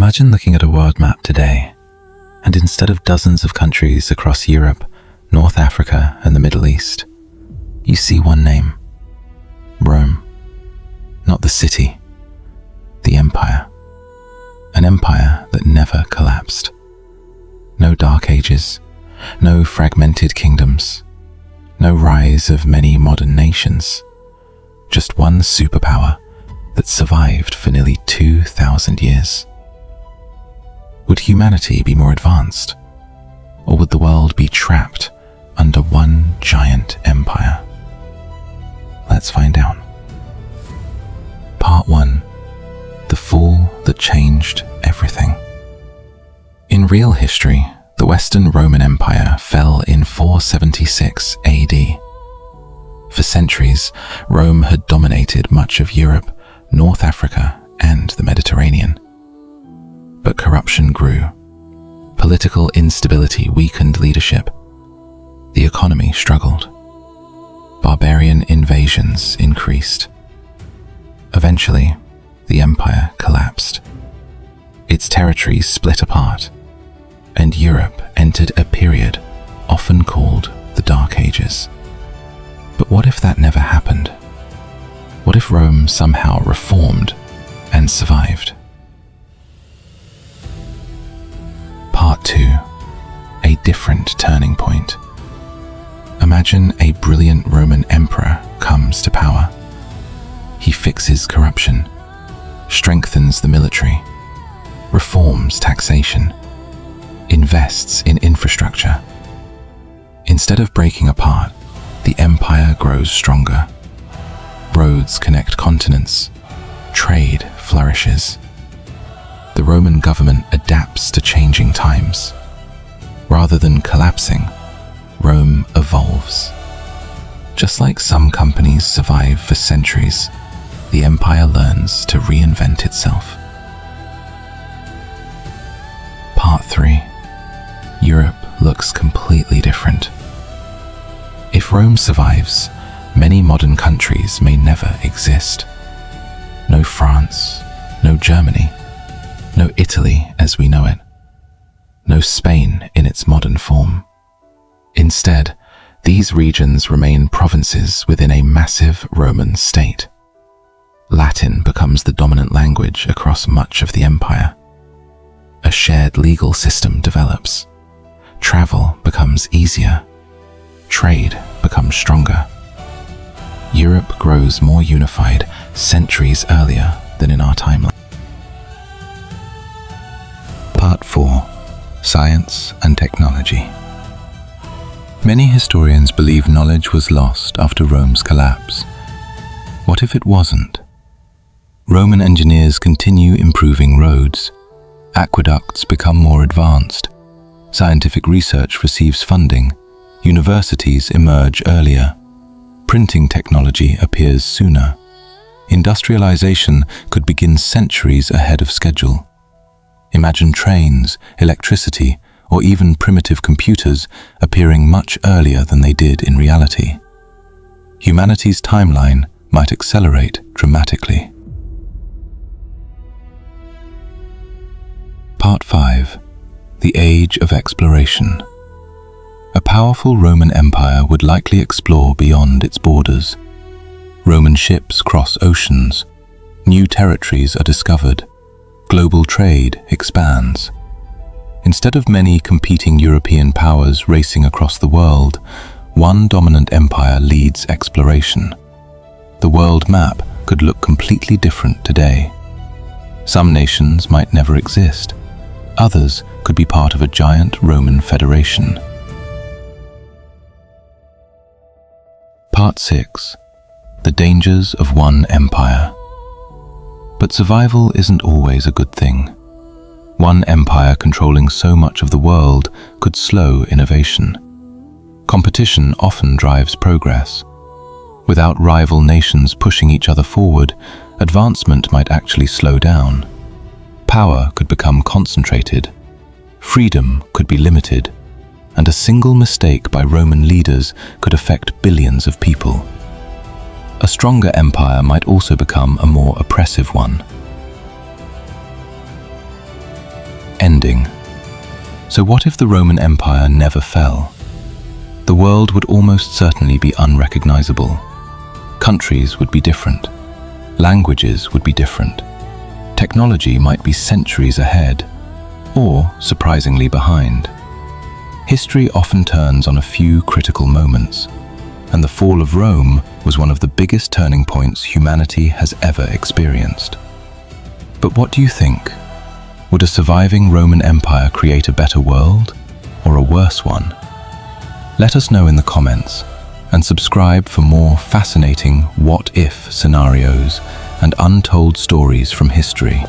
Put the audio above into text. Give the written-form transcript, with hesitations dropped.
Imagine looking at a world map today, and instead of dozens of countries across Europe, North Africa, and the Middle East, you see one name: Rome. Not the city, the empire. An empire that never collapsed. No dark ages, no fragmented kingdoms, no rise of many modern nations. Just one superpower that survived for nearly 2,000 years. Would humanity be more advanced, or would the world be trapped under one giant empire? Let's find out. Part 1. The Fall that Changed Everything. In real history, the Western Roman Empire fell in 476 AD. For centuries, Rome had dominated much of Europe, North Africa, and the Mediterranean. But corruption grew. Political instability weakened leadership. The economy struggled. Barbarian invasions increased. Eventually, the empire collapsed. Its territories split apart, and Europe entered a period often called the Dark Ages. But what if that never happened? What if Rome somehow reformed and survived? Part 2. A different turning point. Imagine a brilliant Roman emperor comes to power. He fixes corruption, strengthens the military, reforms taxation, invests in infrastructure. Instead of breaking apart, the empire grows stronger. Roads connect continents. Trade flourishes. The Roman government adapts to changing times. Rather than collapsing, Rome evolves. Just like some companies survive for centuries, the empire learns to reinvent itself. Part 3. Europe looks completely different. If Rome survives, many modern countries may never exist. No France, no Germany, no Italy as we know it, no Spain in its modern form. Instead, these regions remain provinces within a massive Roman state. Latin becomes the dominant language across much of the empire. A shared legal system develops. Travel becomes easier. Trade becomes stronger. Europe grows more unified centuries earlier than in our timeline. Part 4. Science and Technology. Many historians believe knowledge was lost after Rome's collapse. What if it wasn't? Roman engineers continue improving roads. Aqueducts become more advanced. Scientific research receives funding. Universities emerge earlier. Printing technology appears sooner. Industrialization could begin centuries ahead of schedule. Imagine trains, electricity, or even primitive computers appearing much earlier than they did in reality. Humanity's timeline might accelerate dramatically. Part 5. The Age of Exploration. A powerful Roman Empire would likely explore beyond its borders. Roman ships cross oceans. New territories are discovered. Global trade expands. Instead of many competing European powers racing across the world, one dominant empire leads exploration. The world map could look completely different today. Some nations might never exist. Others could be part of a giant Roman federation. Part 6. The Dangers of One Empire. But survival isn't always a good thing. One empire controlling so much of the world could slow innovation. Competition often drives progress. Without rival nations pushing each other forward, advancement might actually slow down. Power could become concentrated. Freedom could be limited. And a single mistake by Roman leaders could affect billions of people. A stronger empire might also become a more oppressive one. ending. So what if the Roman Empire never fell? The world would almost certainly be unrecognizable. Countries would be different. Languages would be different. Technology might be centuries ahead, or surprisingly behind. History often turns on a few critical moments, and the fall of Rome was one of the biggest turning points humanity has ever experienced. But what do you think? Would a surviving Roman Empire create a better world, or a worse one? Let us know in the comments, and subscribe for more fascinating what-if scenarios and untold stories from history.